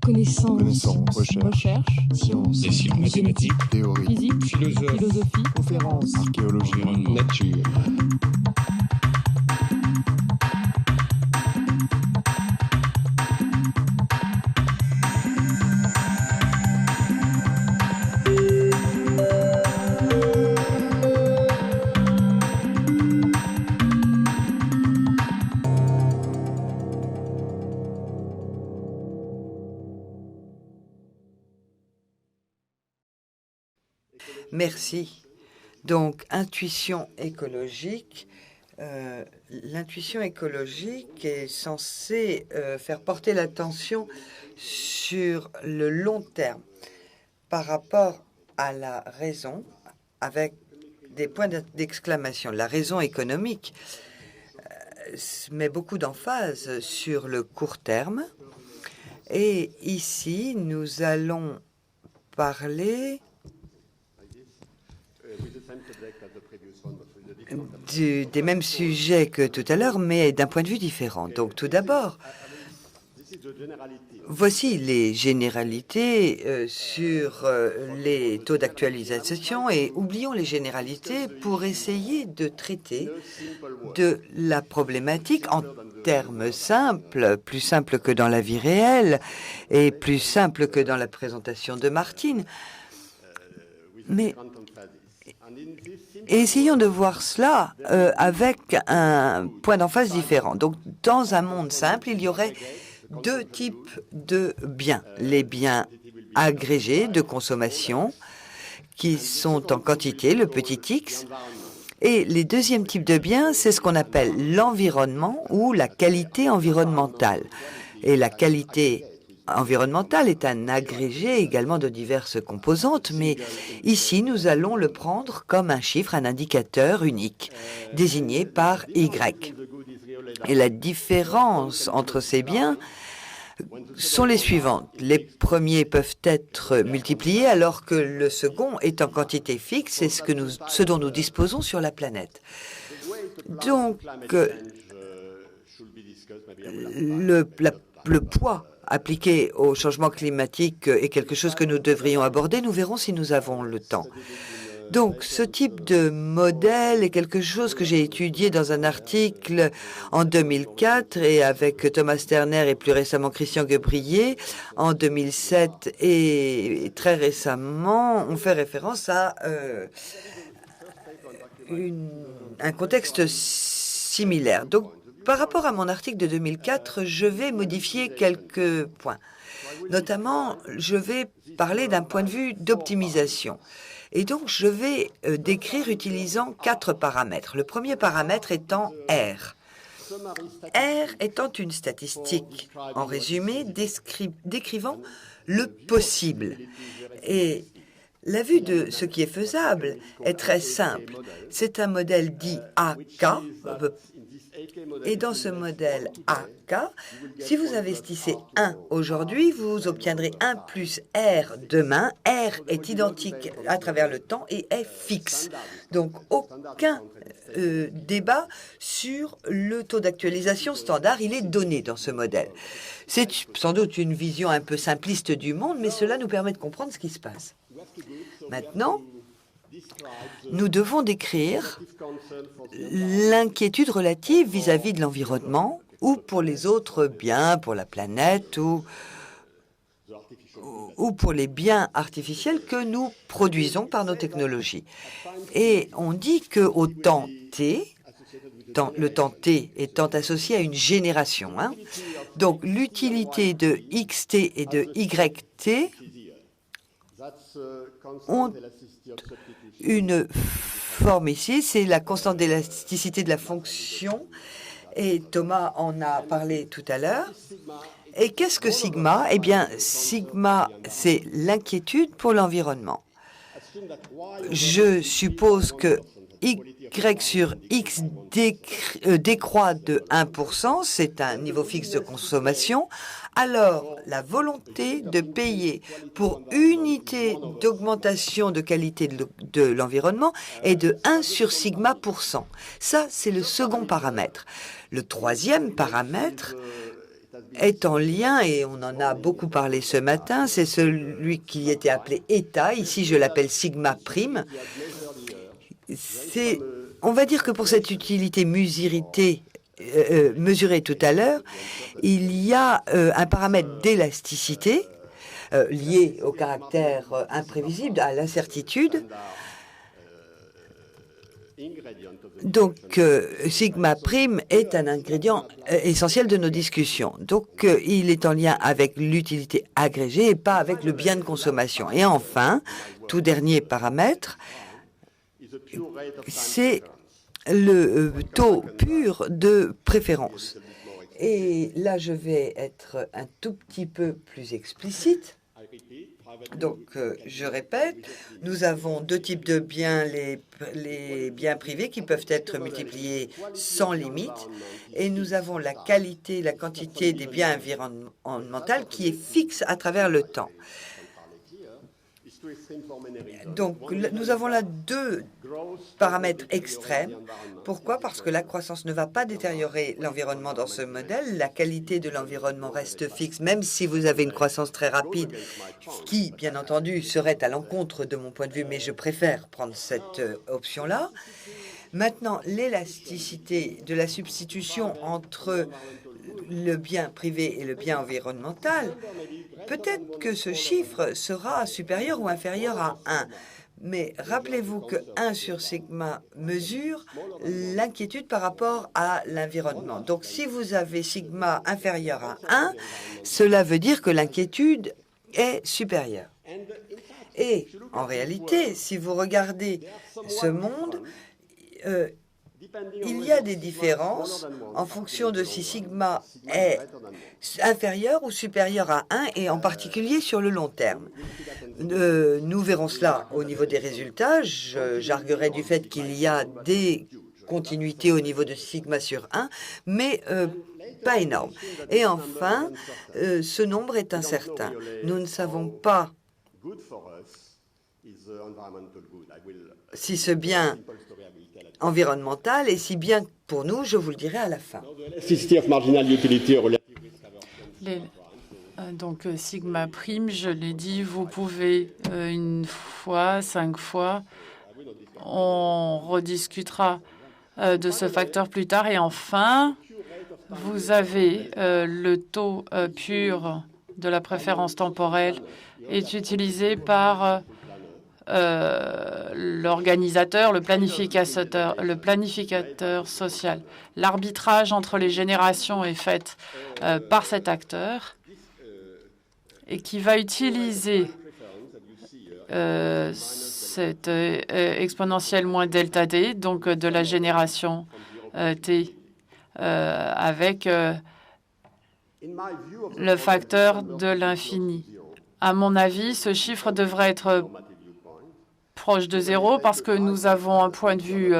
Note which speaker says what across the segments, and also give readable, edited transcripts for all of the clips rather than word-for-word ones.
Speaker 1: Connaissance,
Speaker 2: recherche,
Speaker 1: sciences,
Speaker 3: sciences, mathématiques,
Speaker 2: théorie,
Speaker 1: physique, philosophie,
Speaker 2: conférences, archéologie,
Speaker 3: nature.
Speaker 4: Merci. Donc, intuition écologique. L'intuition écologique est censée faire porter l'attention sur le long terme par rapport à la raison, avec des points d'exclamation. La raison économique met beaucoup d'emphase sur le court terme. Et ici, nous allons parler des mêmes sujets que tout à l'heure, mais d'un point de vue différent. Donc, tout d'abord, voici les généralités sur les taux d'actualisation et oublions les généralités pour essayer de traiter de la problématique en termes simples, plus simples que dans la vie réelle et plus simples que dans la présentation de Martine. Mais essayons de voir cela avec un point d'emphase différent. Donc, dans un monde simple, il y aurait deux types de biens. Les biens agrégés de consommation, qui sont en quantité, le petit x. Et les deuxièmes types de biens, c'est ce qu'on appelle l'environnement ou la qualité environnementale. Et la qualité environnementale est un agrégé également de diverses composantes, mais ici, nous allons le prendre comme un chiffre, un indicateur unique, désigné par Y. Et la différence entre ces biens sont les suivantes. Les premiers peuvent être multipliés alors que le second est en quantité fixe, c'est ce dont nous disposons sur la planète. Donc, le poids appliqué au changement climatique est quelque chose que nous devrions aborder. Nous verrons si nous avons le temps. Donc, ce type de modèle est quelque chose que j'ai étudié dans un article en 2004 et avec Thomas Sterner et plus récemment Christian Gebrier en 2007 et très récemment, on fait référence à un contexte similaire. Donc, par rapport à mon article de 2004, je vais modifier quelques points. Notamment, je vais parler d'un point de vue d'optimisation. Et donc, je vais décrire utilisant 4 paramètres. Le premier paramètre étant R. R étant une statistique, en résumé, décrivant le possible. Et la vue de ce qui est faisable est très simple. C'est un modèle dit AK. Et dans ce modèle AK, si vous investissez 1 aujourd'hui, vous obtiendrez 1 plus R demain. R est identique à travers le temps et est fixe. Donc, aucun débat sur le taux d'actualisation standard. Il est donné dans ce modèle. C'est sans doute une vision un peu simpliste du monde, mais cela nous permet de comprendre ce qui se passe. Maintenant, nous devons décrire l'inquiétude relative vis-à-vis de l'environnement ou pour les autres biens, pour la planète ou pour les biens artificiels que nous produisons par nos technologies. Et on dit qu'au temps T, le temps T étant associé à une génération, donc l'utilité de XT et de YT ont une forme ici, c'est la constante d'élasticité de la fonction, et Thomas en a parlé tout à l'heure. Et qu'est-ce que sigma? Eh bien, sigma, c'est l'inquiétude pour l'environnement. Je suppose que Y sur X décroît de 1%, c'est un niveau fixe de consommation, alors la volonté de payer pour unité d'augmentation de qualité de l'environnement est de 1 sur sigma %. Ça, c'est le second paramètre. Le troisième paramètre est en lien, et on en a beaucoup parlé ce matin, c'est celui qui était appelé état. Ici, je l'appelle sigma prime. On va dire que pour cette utilité mesurée tout à l'heure, il y a un paramètre d'élasticité lié au caractère imprévisible, à l'incertitude. Donc, sigma prime est un ingrédient essentiel de nos discussions. Donc, il est en lien avec l'utilité agrégée et pas avec le bien de consommation. Et enfin, tout dernier paramètre, c'est le taux pur de préférence. Et là, je vais être un tout petit peu plus explicite. Donc, je répète, nous avons deux types de biens, les biens privés qui peuvent être multipliés sans limite, et nous avons la qualité, la quantité des biens environnementaux qui est fixe à travers le temps. Donc, nous avons là deux paramètres extrêmes. Pourquoi? Parce que la croissance ne va pas détériorer l'environnement dans ce modèle. La qualité de l'environnement reste fixe, même si vous avez une croissance très rapide, qui, bien entendu, serait à l'encontre de mon point de vue, mais je préfère prendre cette option-là. Maintenant, l'élasticité de la substitution entre le bien privé et le bien environnemental, peut-être que ce chiffre sera supérieur ou inférieur à 1. Mais rappelez-vous que 1 sur sigma mesure l'inquiétude par rapport à l'environnement. Donc, si vous avez sigma inférieur à 1, cela veut dire que l'inquiétude est supérieure. Et en réalité, si vous regardez ce monde, il y a des différences en fonction de si sigma est inférieur ou supérieur à 1, et en particulier sur le long terme. Nous verrons cela au niveau des résultats. J'arguerai du fait qu'il y a des continuités au niveau de sigma sur 1, mais pas énorme. Et enfin, ce nombre est incertain. Nous ne savons pas si ce bien environnemental est si bien pour nous, je vous le dirai à la fin.
Speaker 3: Donc, sigma prime, je l'ai dit, vous pouvez une fois, 5 fois. On rediscutera de ce facteur plus tard. Et enfin, vous avez le taux pur de la préférence temporelle est utilisé par l'organisateur, le planificateur social. L'arbitrage entre les générations est fait par cet acteur et qui va utiliser cette exponentielle moins delta D, donc de la génération T, avec le facteur de l'infini. À mon avis, ce chiffre devrait être proche de 0 parce que nous avons un point de vue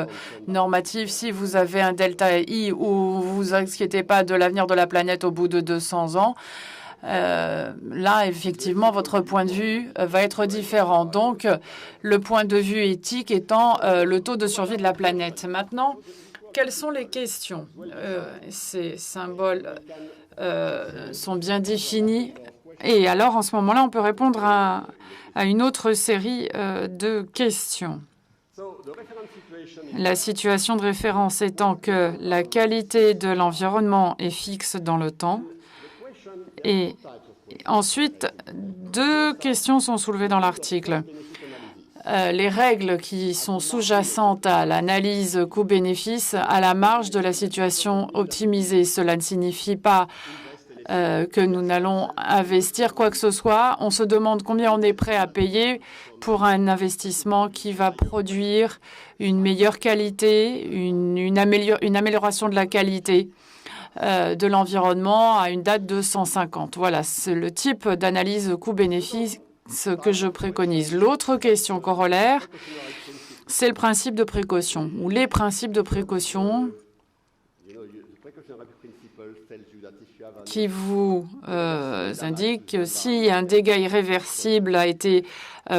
Speaker 3: normatif. Si vous avez un delta I où vous vous inquiétez pas de l'avenir de la planète au bout de 200 ans, là, effectivement, votre point de vue va être différent. Donc, le point de vue éthique étant le taux de survie de la planète. Maintenant, quelles sont les questions? Ces symboles sont bien définis. Et alors, en ce moment-là, on peut répondre à une autre série de questions. La situation de référence étant que la qualité de l'environnement est fixe dans le temps. Et ensuite, deux questions sont soulevées dans l'article. Les règles qui sont sous-jacentes à l'analyse coût-bénéfice à la marge de la situation optimisée. Cela ne signifie pas que nous n'allons investir quoi que ce soit. On se demande combien on est prêt à payer pour un investissement qui va produire une meilleure qualité, une amélioration de la qualité de l'environnement à une date de 150. Voilà, c'est le type d'analyse coût-bénéfice que je préconise. L'autre question corollaire, c'est le principe de précaution, ou les principes de précaution qui vous indiquent que si un dégât irréversible a été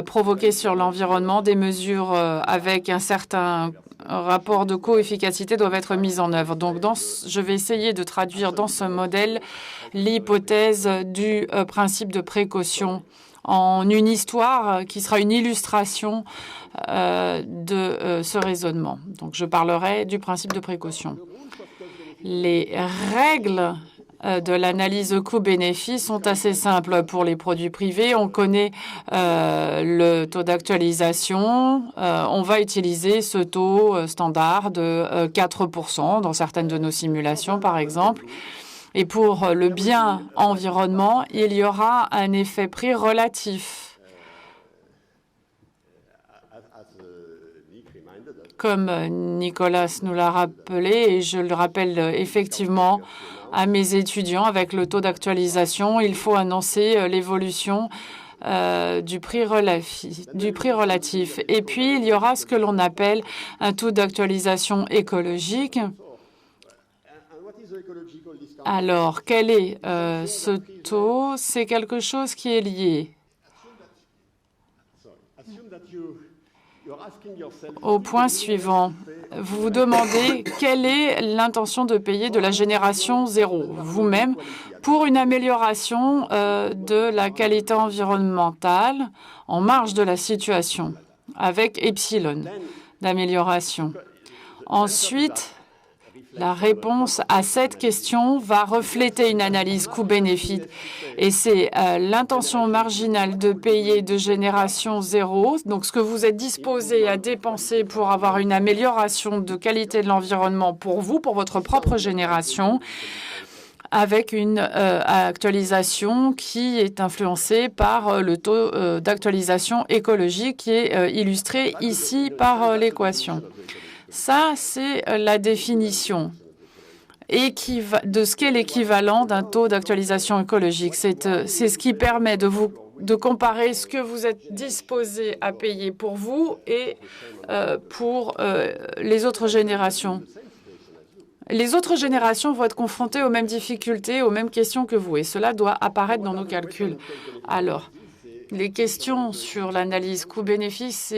Speaker 3: provoqué sur l'environnement, des mesures avec un certain rapports de coefficacité doivent être mis en œuvre. Donc, je vais essayer de traduire dans ce modèle l'hypothèse du principe de précaution en une histoire qui sera une illustration de ce raisonnement. Donc, je parlerai du principe de précaution. Les règles de l'analyse coût-bénéfice sont assez simples pour les produits privés. On connaît le taux d'actualisation. On va utiliser ce taux standard de 4% dans certaines de nos simulations, par exemple. Et pour le bien environnement, il y aura un effet prix relatif. Comme Nicolas nous l'a rappelé, et je le rappelle effectivement à mes étudiants, avec le taux d'actualisation, il faut annoncer l'évolution du prix relatif. Et puis, il y aura ce que l'on appelle un taux d'actualisation écologique. Alors, quel est ce taux? C'est quelque chose qui est lié au point suivant. Vous vous demandez quelle est l'intention de payer de la génération zéro vous-même pour une amélioration de la qualité environnementale en marge de la situation avec epsilon d'amélioration. Ensuite, la réponse à cette question va refléter une analyse coût-bénéfice et c'est l'intention marginale de payer de génération zéro, donc ce que vous êtes disposé à dépenser pour avoir une amélioration de qualité de l'environnement pour vous, pour votre propre génération, avec une actualisation qui est influencée par le taux d'actualisation écologique qui est illustré ici par l'équation. Ça, c'est la définition de ce qu'est l'équivalent d'un taux d'actualisation écologique. C'est ce qui permet de comparer ce que vous êtes disposé à payer pour vous et pour les autres générations. Les autres générations vont être confrontées aux mêmes difficultés, aux mêmes questions que vous, et cela doit apparaître dans nos calculs. Alors, les questions sur l'analyse coût-bénéfice,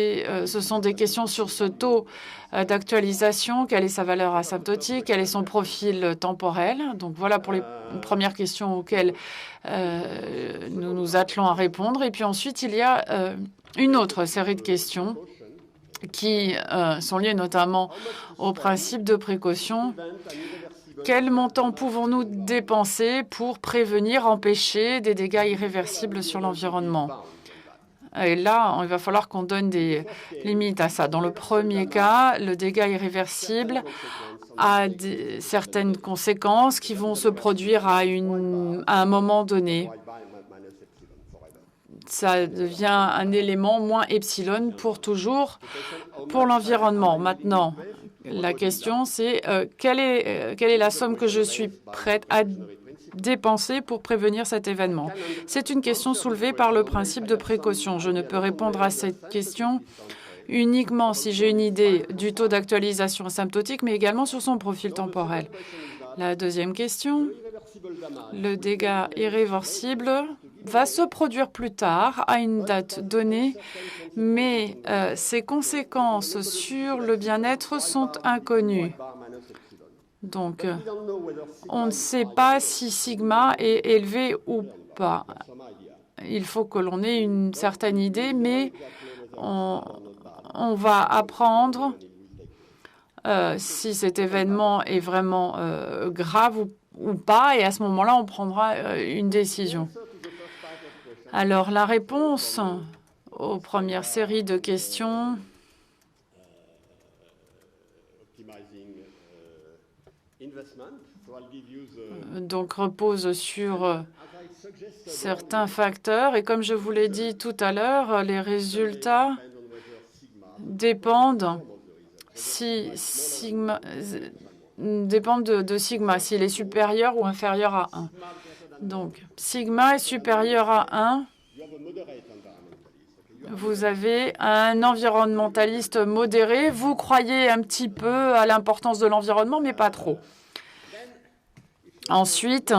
Speaker 3: ce sont des questions sur ce taux d'actualisation, quelle est sa valeur asymptotique, quel est son profil temporel. Donc voilà pour les premières questions auxquelles nous nous attelons à répondre. Et puis ensuite, il y a une autre série de questions qui sont liées notamment au principe de précaution. Quel montant pouvons-nous dépenser pour prévenir, empêcher des dégâts irréversibles sur l'environnement? Et là, il va falloir qu'on donne des limites à ça. Dans le premier cas, le dégât irréversible a certaines conséquences qui vont se produire à un moment donné. Ça devient un élément moins epsilon pour toujours pour l'environnement. Maintenant, la question, c'est quelle est la somme que je suis prête à dépenser pour prévenir cet événement? C'est une question soulevée par le principe de précaution. Je ne peux répondre à cette question uniquement si j'ai une idée du taux d'actualisation asymptotique, mais également sur son profil temporel. La deuxième question, le dégât irréversible va se produire plus tard, à une date donnée, mais ses conséquences sur le bien-être sont inconnues. Donc, on ne sait pas si sigma est élevé ou pas. Il faut que l'on ait une certaine idée, mais on va apprendre si cet événement est vraiment grave ou pas, et à ce moment-là, on prendra une décision. Alors, la réponse aux premières séries de questions donc repose sur certains facteurs. Et comme je vous l'ai dit tout à l'heure, les résultats dépendent de sigma, s'il est supérieur ou inférieur à 1. Donc, sigma est supérieur à 1. Vous avez un environnementaliste modéré. Vous croyez un petit peu à l'importance de l'environnement, mais pas trop. Ensuite,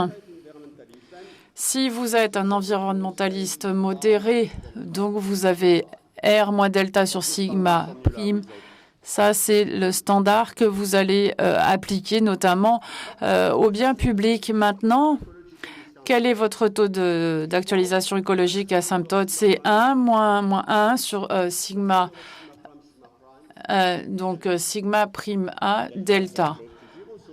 Speaker 3: si vous êtes un environnementaliste modéré, donc vous avez R moins delta sur sigma prime, Ça, c'est le standard que vous allez appliquer notamment aux biens publics. Maintenant, quel est votre taux d'actualisation écologique asymptote? C'est 1 moins 1 sur sigma. Donc, sigma prime A, delta.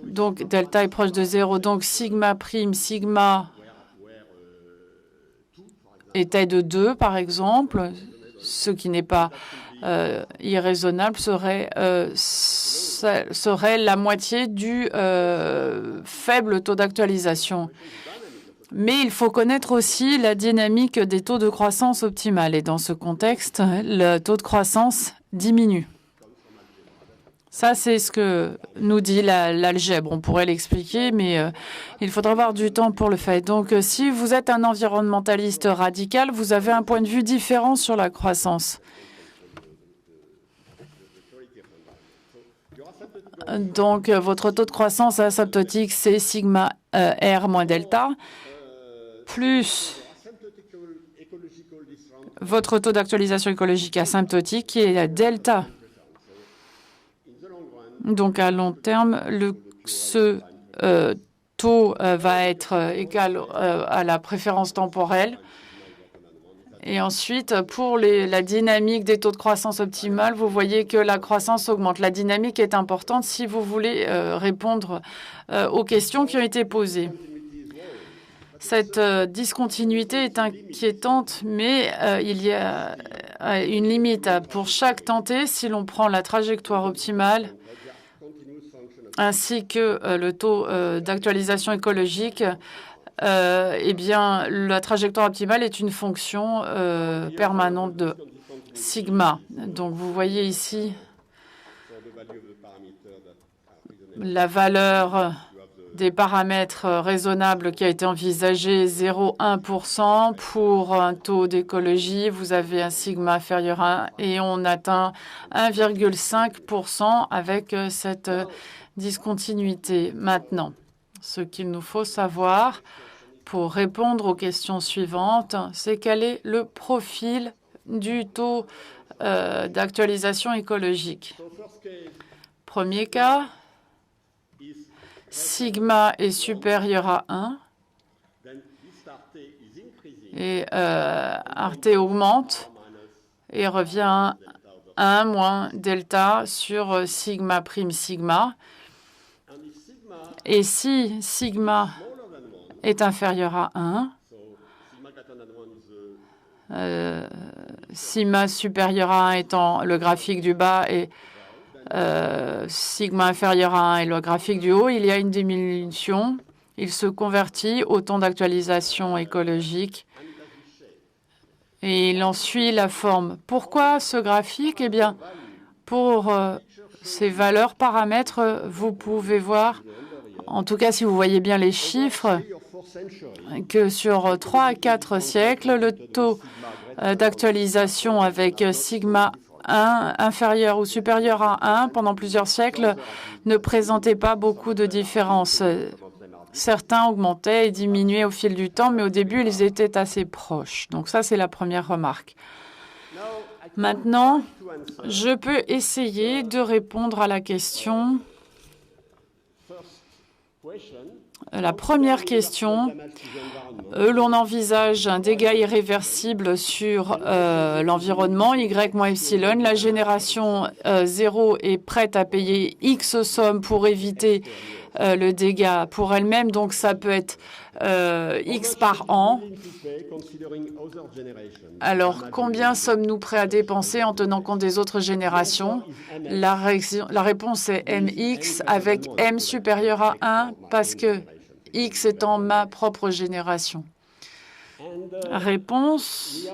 Speaker 3: Donc, delta est proche de 0. Donc, sigma prime, sigma était de 2, par exemple, ce qui n'est pas irraisonnable, serait la moitié du faible taux d'actualisation. Mais il faut connaître aussi la dynamique des taux de croissance optimale. Et dans ce contexte, le taux de croissance diminue. Ça, c'est ce que nous dit l'algèbre. On pourrait l'expliquer, mais il faudra avoir du temps pour le faire. Donc, si vous êtes un environnementaliste radical, vous avez un point de vue différent sur la croissance. Donc, votre taux de croissance asymptotique, c'est sigma R moins delta, plus votre taux d'actualisation écologique asymptotique, qui est delta. Donc, à long terme, ce taux va être égal à la préférence temporelle. Et ensuite, pour la dynamique des taux de croissance optimale, vous voyez que la croissance augmente. La dynamique est importante si vous voulez répondre aux questions qui ont été posées. Cette discontinuité est inquiétante, mais il y a une limite. Pour chaque tenté, si l'on prend la trajectoire optimale, ainsi que le taux d'actualisation écologique, eh bien, la trajectoire optimale est une fonction permanente de sigma. Donc, vous voyez ici la valeur des paramètres raisonnables qui a été envisagée, 0,1% pour un taux d'écologie. Vous avez un sigma inférieur à 1 et on atteint 1,5% avec cette discontinuité. Maintenant, ce qu'il nous faut savoir pour répondre aux questions suivantes, c'est quel est le profil du taux d'actualisation écologique. Premier cas, sigma est supérieur à 1 et Arte augmente et revient à 1 moins delta sur sigma prime sigma. Et si sigma est inférieur à 1, sigma supérieur à 1 étant le graphique du bas et sigma inférieur à 1 est le graphique du haut, il y a une diminution. Il se convertit au temps d'actualisation écologique et il en suit la forme. Pourquoi ce graphique? Eh bien, pour ces valeurs paramètres, vous pouvez voir, en tout cas si vous voyez bien les chiffres, que sur 3 à 4 siècles, le taux d'actualisation avec sigma 1 inférieur ou supérieur à 1 pendant plusieurs siècles ne présentait pas beaucoup de différences. Certains augmentaient et diminuaient au fil du temps, mais au début, ils étaient assez proches. Donc ça, c'est la première remarque. Maintenant, je peux essayer de répondre à la question. La première question, l'on envisage un dégât irréversible sur l'environnement, Y moins epsilon. La génération 0 est prête à payer X somme pour éviter le dégât pour elle-même. Donc, ça peut être X par an. Alors, combien sommes-nous prêts à dépenser en tenant compte des autres générations? La réponse est MX avec M supérieur à 1 parce que X étant ma propre génération. Réponse,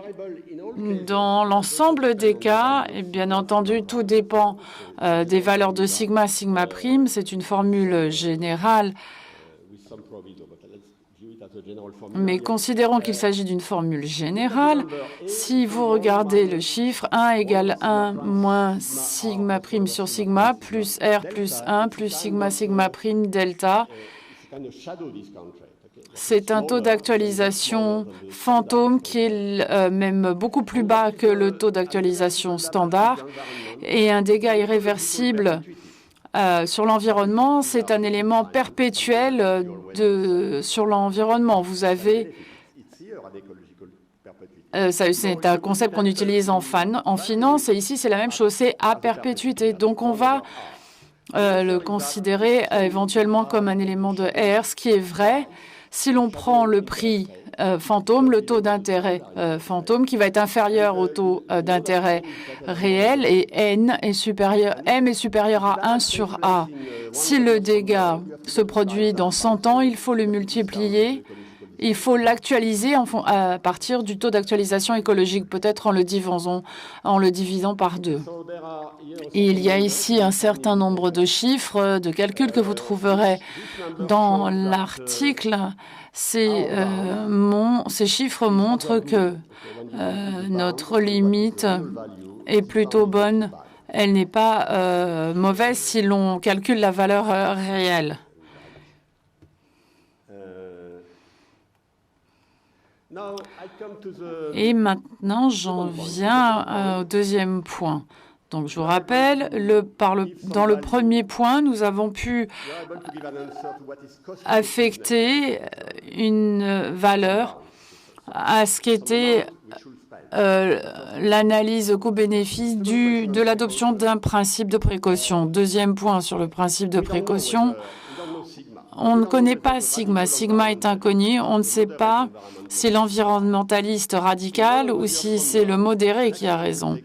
Speaker 3: dans l'ensemble des cas, et bien entendu, tout dépend des valeurs de sigma, sigma prime. C'est une formule générale, mais considérons qu'il s'agit d'une formule générale. Si vous regardez le chiffre, 1 égale 1 moins sigma prime sur sigma, plus R plus 1, plus sigma, sigma prime, delta. C'est un taux d'actualisation fantôme qui est même beaucoup plus bas que le taux d'actualisation standard. Et un dégât irréversible sur l'environnement, c'est un élément perpétuel sur l'environnement. Vous avez... c'est un concept qu'on utilise en finance, et ici, c'est la même chose, c'est à perpétuité. Donc, on va le considérer éventuellement comme un élément de R, ce qui est vrai si l'on prend le prix fantôme, le taux d'intérêt fantôme, qui va être inférieur au taux d'intérêt réel, et M est supérieur à 1 sur A. Si le dégât se produit dans 100 ans, il faut le multiplier, il faut l'actualiser à partir du taux d'actualisation écologique, peut-être en le divisant par 2. Et il y a ici un certain nombre de chiffres, de calculs que vous trouverez dans l'article. Ces chiffres montrent que notre limite est plutôt bonne. Elle n'est pas mauvaise si l'on calcule la valeur réelle. Et maintenant, j'en viens au deuxième point. Donc, je vous rappelle, dans le premier point, nous avons pu affecter une valeur à ce qu'était l'analyse coût-bénéfice de l'adoption d'un principe de précaution. Deuxième point sur le principe de précaution, on ne connaît pas sigma. Sigma est inconnu. On ne sait pas si l'environnementaliste radical ou si c'est le modéré qui a raison.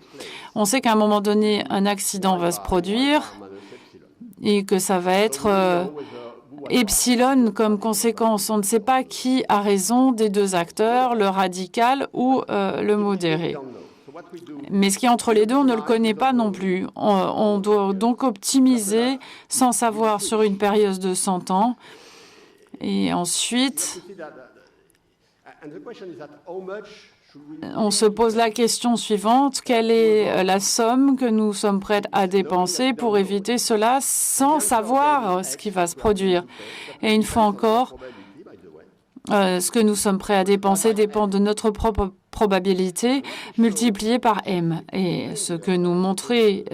Speaker 3: On sait qu'à un moment donné, un accident va se produire et que ça va être epsilon comme conséquence. On ne sait pas qui a raison des deux acteurs, le radical ou le modéré. Mais ce qui est entre les deux, on ne le connaît pas non plus. On doit donc optimiser sans savoir sur une période de 100 ans. Et ensuite, on se pose la question suivante. Quelle est la somme que nous sommes prêts à dépenser pour éviter cela sans savoir ce qui va se produire? Et une fois encore, ce que nous sommes prêts à dépenser dépend de notre propre probabilité multipliée par M. Et ce que nous montrons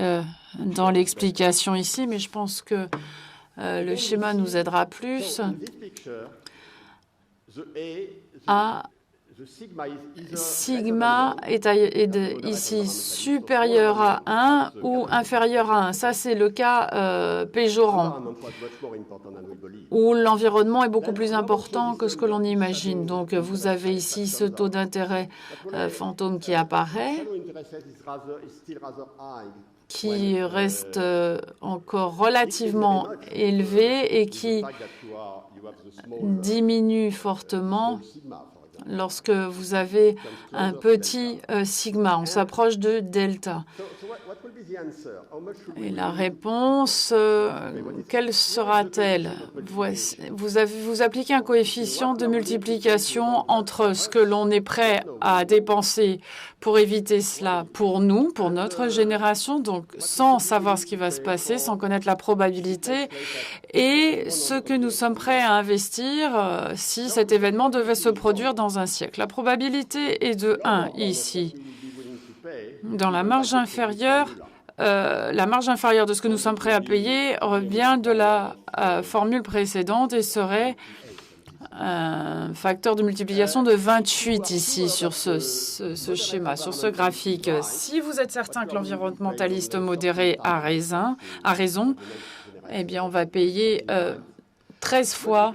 Speaker 3: dans l'explication ici, mais je pense que le schéma nous aidera plus, sigma est ici supérieur à 1 ou inférieur à 1. Ça, c'est le cas péjorant, où l'environnement est beaucoup plus important que ce que l'on imagine. Donc, vous avez ici ce taux d'intérêt fantôme qui apparaît, qui reste encore relativement élevé et qui diminue fortement lorsque vous avez un petit sigma. On s'approche de delta. Et la réponse, quelle sera-t-elle? Vous appliquez un coefficient de multiplication entre ce que l'on est prêt à dépenser pour éviter cela pour nous, pour notre génération, donc sans savoir ce qui va se passer, sans connaître la probabilité, et ce que nous sommes prêts à investir si cet événement devait se produire dans un siècle. La probabilité est de 1 ici. Dans la marge inférieure de ce que nous sommes prêts à payer revient de la formule précédente et serait un facteur de multiplication de 28 ici sur ce schéma, sur ce graphique. Si vous êtes certain que l'environnementaliste modéré a raison, eh bien, on va payer 13 fois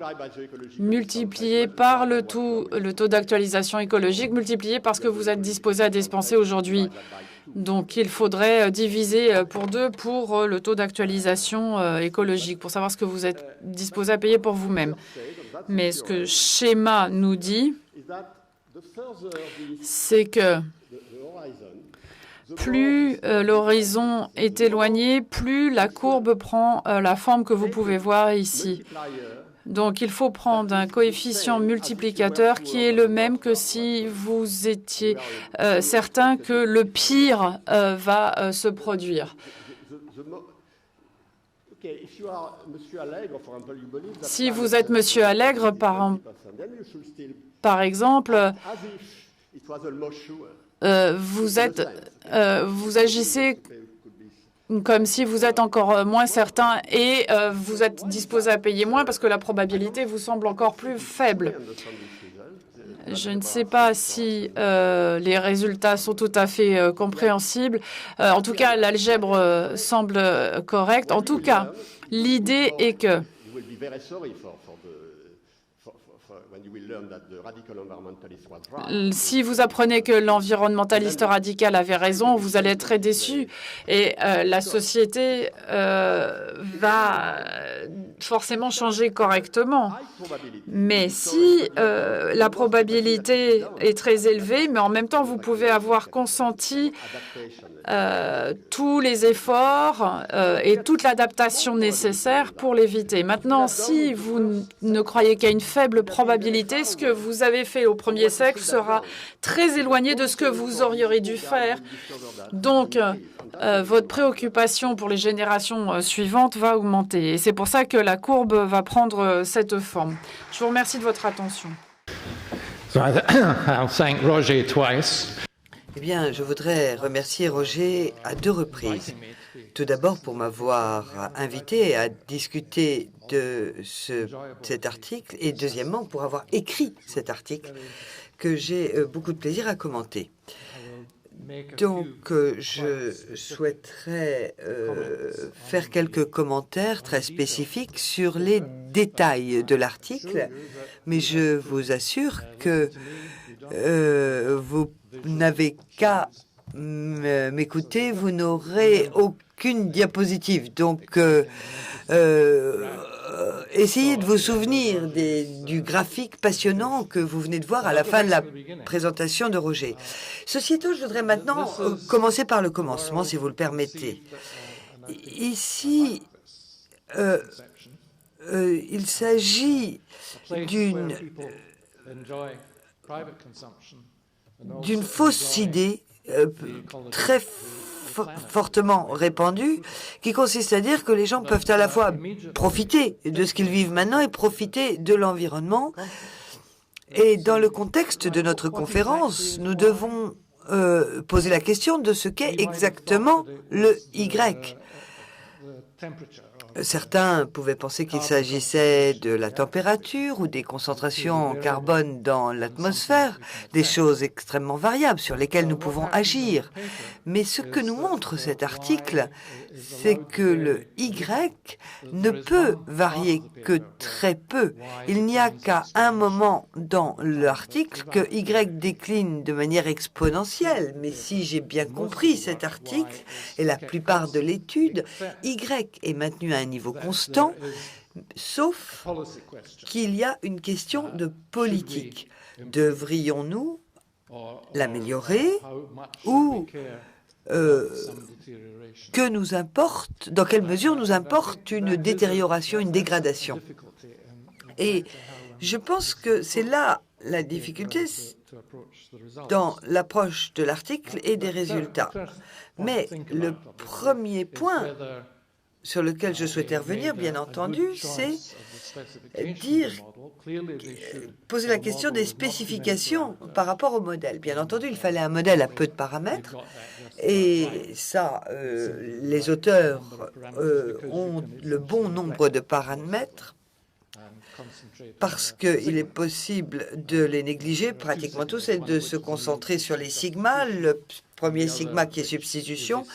Speaker 3: multiplié par le taux d'actualisation écologique, multiplié par ce que vous êtes disposé à dépenser aujourd'hui. Donc, il faudrait diviser pour 2 pour le taux d'actualisation écologique, pour savoir ce que vous êtes disposé à payer pour vous-même. Mais ce que le schéma nous dit, c'est que plus l'horizon est éloigné, plus la courbe prend la forme que vous pouvez voir ici. Donc, il faut prendre un coefficient multiplicateur qui est le même que si vous étiez certain que le pire va se produire. Si vous êtes Monsieur Allègre, par exemple, vous agissez comme si vous êtes encore moins certain et vous êtes disposé à payer moins parce que la probabilité vous semble encore plus faible. Je ne sais pas si les résultats sont tout à fait compréhensibles. En tout cas, l'algèbre semble correcte. En tout cas, l'idée est que si vous apprenez que l'environnementaliste radical avait raison, vous allez être très déçu et la société va forcément changer correctement. Mais si la probabilité est très élevée, mais en même temps, vous pouvez avoir consenti tous les efforts et toute l'adaptation nécessaire pour l'éviter. Maintenant, si vous ne croyez qu'à une faible probabilité, ce que vous avez fait au 1er siècle sera très éloigné de ce que vous auriez dû faire. Donc, votre préoccupation pour les générations suivantes va augmenter. Et c'est pour ça que la courbe va prendre cette forme. Je vous remercie de votre attention.
Speaker 5: I'll thank Roger twice.
Speaker 4: Eh bien, je voudrais remercier Roger à 2 reprises. Tout d'abord pour m'avoir invité à discuter de cet article et deuxièmement pour avoir écrit cet article que j'ai beaucoup de plaisir à commenter. Donc, je souhaiterais faire quelques commentaires très spécifiques sur les détails de l'article, mais je vous assure que vous n'avez qu'à m'écouter, vous n'aurez aucune diapositive. Donc, essayez de vous souvenir du graphique passionnant que vous venez de voir à la fin de la présentation de Roger. Ceci étant, je voudrais maintenant commencer par le commencement, si vous le permettez. Ici, il s'agit d'une fausse idée très fortement répandue qui consiste à dire que les gens peuvent à la fois profiter de ce qu'ils vivent maintenant et profiter de l'environnement. Et dans le contexte de notre conférence, nous devons poser la question de ce qu'est exactement le Y. Certains pouvaient penser qu'il s'agissait de la température ou des concentrations en carbone dans l'atmosphère, des choses extrêmement variables sur lesquelles nous pouvons agir. Mais ce que nous montre cet article, c'est que le Y ne peut varier que très peu. Il n'y a qu'à un moment dans l'article que Y décline de manière exponentielle. Mais si j'ai bien compris cet article et la plupart de l'étude, Y est maintenu à un niveau constant, sauf qu'il y a une question de politique. Devrions-nous l'améliorer ou que nous importe, dans quelle mesure nous importe une détérioration, une dégradation? Et je pense que c'est là la difficulté dans l'approche de l'article et des résultats. Mais le premier point sur lequel je souhaitais revenir, bien entendu, c'est poser la question des spécifications par rapport au modèle. Bien entendu, il fallait un modèle à peu de paramètres, et ça, les auteurs ont le bon nombre de paramètres, parce qu'il est possible de les négliger pratiquement tous et de se concentrer sur les sigmas, le premier sigma qui est substitution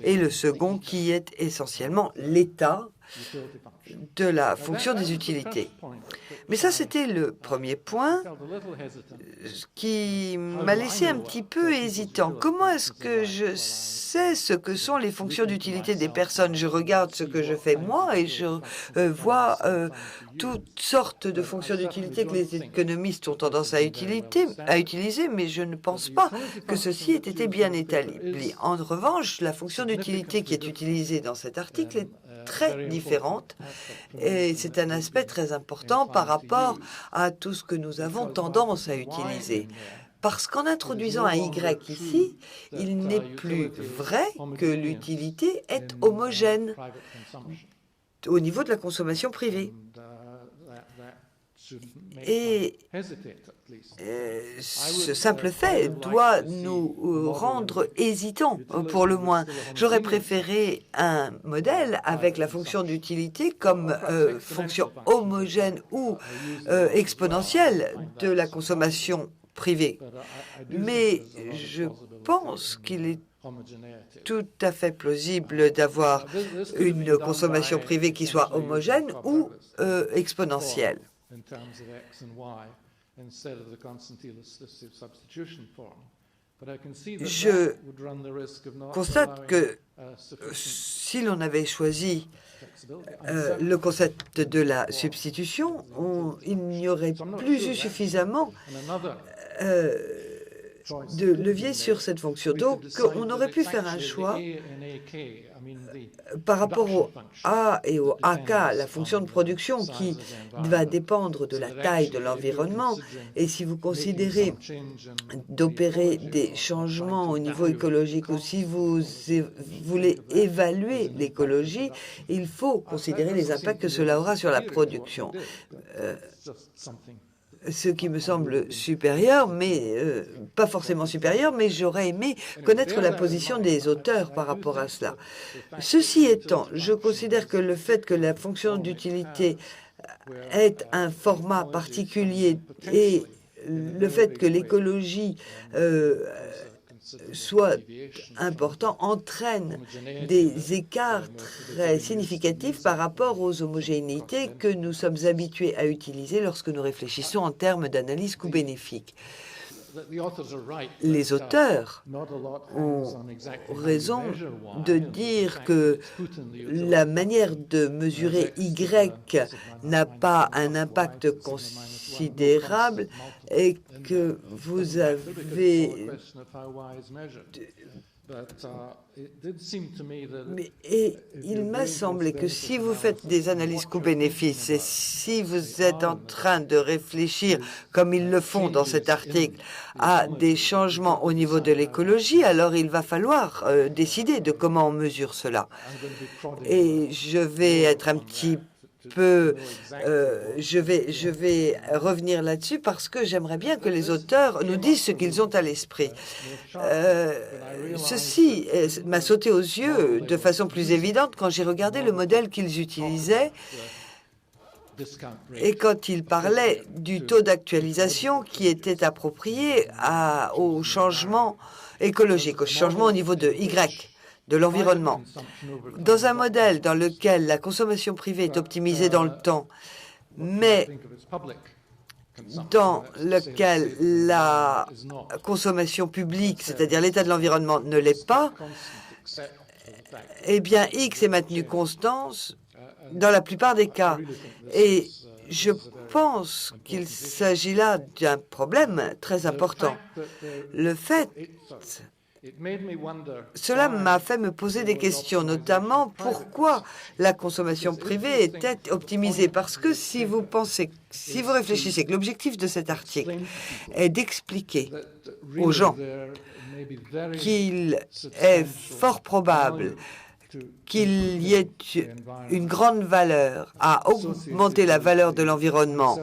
Speaker 4: et le second qui est essentiellement l'état de la fonction des utilités. Mais ça, c'était le premier point qui m'a laissé un petit peu hésitant. Comment est-ce que je sais ce que sont les fonctions d'utilité des personnes? Je regarde ce que je fais moi et je vois toutes sortes de fonctions d'utilité que les économistes ont tendance à utiliser, mais je ne pense pas que ceci ait été bien établi. En revanche, la fonction d'utilité qui est utilisée dans cet article est très différente et c'est un aspect très important par rapport à tout ce que nous avons tendance à utiliser. Parce qu'en introduisant un Y ici, il n'est plus vrai que l'utilité est homogène. au niveau de la consommation privée. Et ce simple fait doit nous rendre hésitants, pour le moins. J'aurais préféré un modèle avec la fonction d'utilité comme fonction homogène ou exponentielle de la consommation privée. Mais je pense qu'il est tout à fait plausible d'avoir une consommation privée qui soit homogène ou exponentielle. Je constate que si l'on avait choisi le concept de la substitution, il n'y aurait plus eu suffisamment de levier sur cette fonction. Donc, on aurait pu faire un choix par rapport au A et au AK, la fonction de production qui va dépendre de la taille de l'environnement. Et si vous considérez d'opérer des changements au niveau écologique ou si vous voulez évaluer l'écologie, il faut considérer les impacts que cela aura sur la production. Ce qui me semble supérieur, mais pas forcément supérieur, mais j'aurais aimé connaître la position des auteurs par rapport à cela. Ceci étant, je considère que le fait que la fonction d'utilité ait un format particulier et le fait que l'écologie soit important entraîne des écarts très significatifs par rapport aux homogénéités que nous sommes habitués à utiliser lorsque nous réfléchissons en termes d'analyse coût-bénéfique. Les auteurs ont raison de dire que la manière de mesurer Y n'a pas un impact considérable et que vous avez... Mais il m'a semblé que si vous faites des analyses coût-bénéfice et si vous êtes en train de réfléchir, comme ils le font dans cet article, à des changements au niveau de l'écologie, alors il va falloir décider de comment on mesure cela. Et je vais être un petit peu... je vais revenir là-dessus parce que j'aimerais bien que les auteurs nous disent ce qu'ils ont à l'esprit. Ceci m'a sauté aux yeux de façon plus évidente quand j'ai regardé le modèle qu'ils utilisaient et quand ils parlaient du taux d'actualisation qui était approprié au changement écologique, au changement au niveau de Y, de l'environnement. Dans un modèle dans lequel la consommation privée est optimisée dans le temps, mais dans lequel la consommation publique, c'est-à-dire l'état de l'environnement, ne l'est pas, eh bien, X est maintenu constant dans la plupart des cas. Et je pense qu'il s'agit là d'un problème très important. Le fait... Cela m'a fait me poser des questions, notamment pourquoi la consommation privée était optimisée. Parce que si vous réfléchissez que l'objectif de cet article est d'expliquer aux gens qu'il est fort probable qu'il y ait une grande valeur à augmenter la valeur de l'environnement,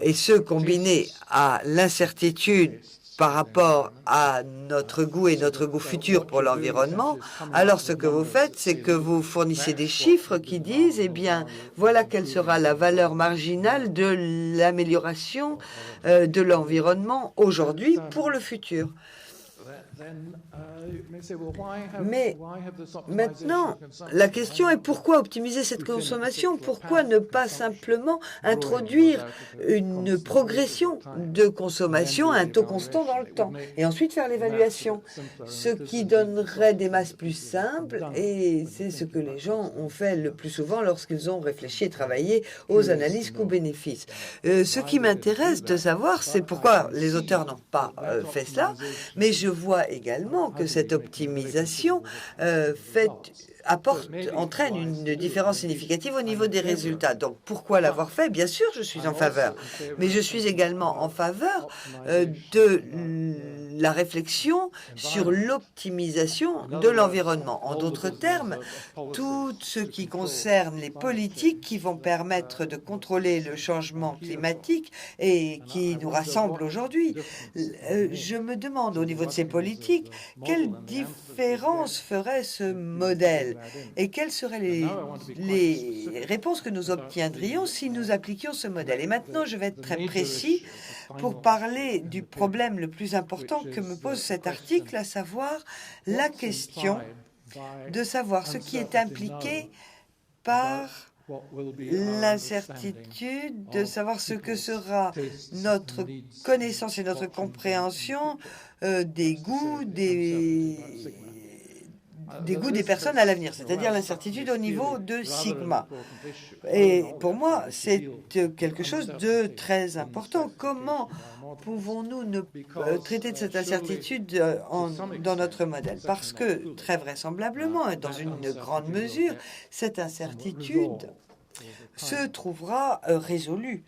Speaker 4: et ce combiné à l'incertitude par rapport à notre goût et notre goût futur pour l'environnement, alors ce que vous faites, c'est que vous fournissez des chiffres qui disent, eh bien, voilà quelle sera la valeur marginale de l'amélioration de l'environnement aujourd'hui pour le futur. Mais maintenant, la question est pourquoi optimiser cette consommation? Pourquoi ne pas simplement introduire une progression de consommation à un taux constant dans le temps et ensuite faire l'évaluation, ce qui donnerait des masses plus simples, et c'est ce que les gens ont fait le plus souvent lorsqu'ils ont réfléchi et travaillé aux analyses coût-bénéfice. Ce qui m'intéresse de savoir, c'est pourquoi les auteurs n'ont pas fait cela, mais je vois également que cette optimisation entraîne une différence significative au niveau des résultats. Donc, pourquoi l'avoir fait? Bien sûr, je suis en faveur, mais je suis également en faveur de la réflexion sur l'optimisation de l'environnement. En d'autres termes, tout ce qui concerne les politiques qui vont permettre de contrôler le changement climatique et qui nous rassemblent aujourd'hui. Je me demande au niveau de ces politiques, quelle différence ferait ce modèle et quelles seraient les réponses que nous obtiendrions si nous appliquions ce modèle. Et maintenant, je vais être très précis pour parler du problème le plus important que me pose cet article, à savoir la question de savoir ce qui est impliqué par l'incertitude de savoir ce que sera notre connaissance et notre compréhension des goûts des personnes à l'avenir, c'est-à-dire l'incertitude au niveau de sigma. Et pour moi, c'est quelque chose de très important. Comment pouvons-nous traiter de cette incertitude dans notre modèle? Parce que, très vraisemblablement, et dans une grande mesure, cette incertitude se trouvera résolue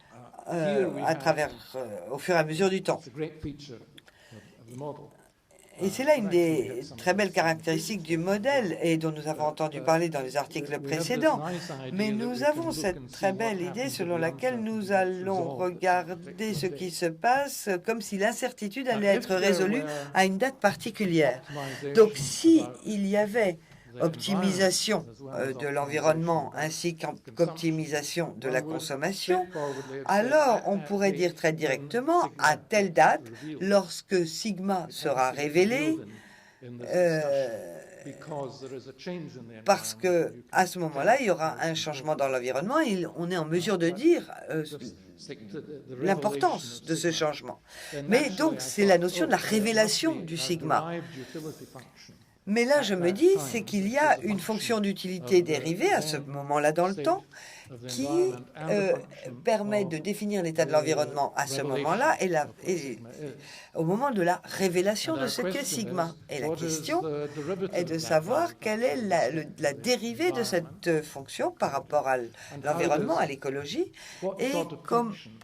Speaker 4: au fur et à mesure du temps. Et c'est là une des très belles caractéristiques du modèle et dont nous avons entendu parler dans les articles précédents. Mais nous avons cette très belle idée selon laquelle nous allons regarder ce qui se passe comme si l'incertitude allait être résolue à une date particulière. Donc, s'il y avait optimisation de l'environnement ainsi qu'optimisation de la consommation, alors on pourrait dire très directement, à telle date, lorsque sigma sera révélé, parce que à ce moment-là, il y aura un changement dans l'environnement et on est en mesure de dire l'importance de ce changement. Mais donc, c'est la notion de la révélation du sigma. Mais là, je me dis, c'est qu'il y a une fonction d'utilité dérivée à ce moment-là dans le temps qui permet de définir l'état de l'environnement à ce moment-là et au moment de la révélation de ce qu'est sigma. Et la question est de savoir quelle est la dérivée de cette fonction par rapport à l'environnement, à l'écologie, et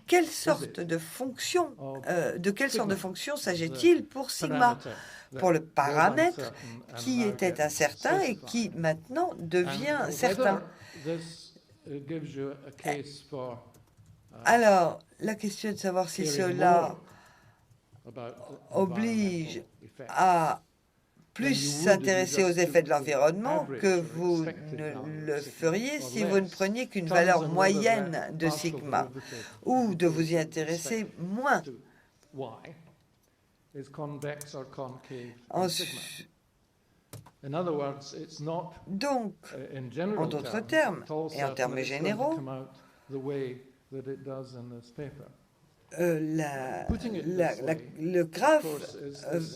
Speaker 4: quelle sorte de fonction s'agit-il pour sigma, pour le paramètre qui était incertain et qui maintenant devient certain. Alors, la question est de savoir si cela oblige à plus s'intéresser aux effets de l'environnement que vous ne le feriez si vous ne preniez qu'une valeur moyenne de sigma, ou de vous y intéresser moins. Donc, en d'autres termes, et en termes généraux, le graphe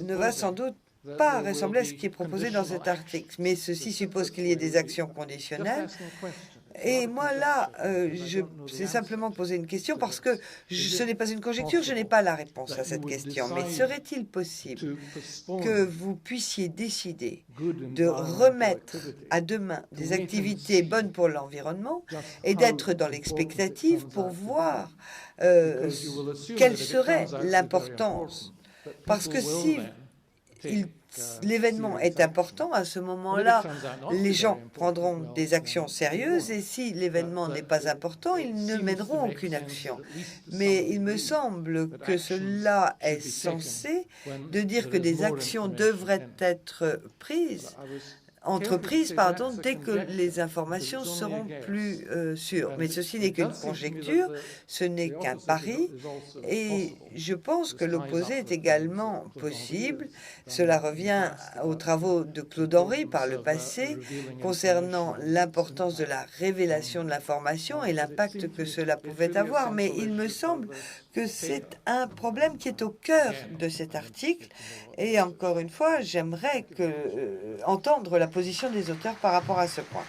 Speaker 4: ne va sans doute pas ressembler à ce qui est proposé dans cet article, mais ceci suppose qu'il y ait des actions conditionnelles. Et moi, là, c'est simplement poser une question parce que ce n'est pas une conjecture, je n'ai pas la réponse à cette question. Mais serait-il possible que vous puissiez décider de remettre à demain des activités bonnes pour l'environnement et d'être dans l'expectative pour voir quelle serait l'importance? Parce que si l'événement est important, à ce moment-là, les gens prendront des actions sérieuses et si l'événement n'est pas important, ils ne mèneront aucune action. Mais il me semble que cela est censé de dire que des actions devraient être entreprises, dès que les informations seront plus sûres. Mais ceci n'est qu'une conjecture, ce n'est qu'un pari, et je pense que l'opposé est également possible. Cela revient aux travaux de Claude Henry par le passé concernant l'importance de la révélation de l'information et l'impact que cela pouvait avoir. Mais il me semble que c'est un problème qui est au cœur de cet article. Et encore une fois, j'aimerais entendre la position des auteurs par rapport à ce point.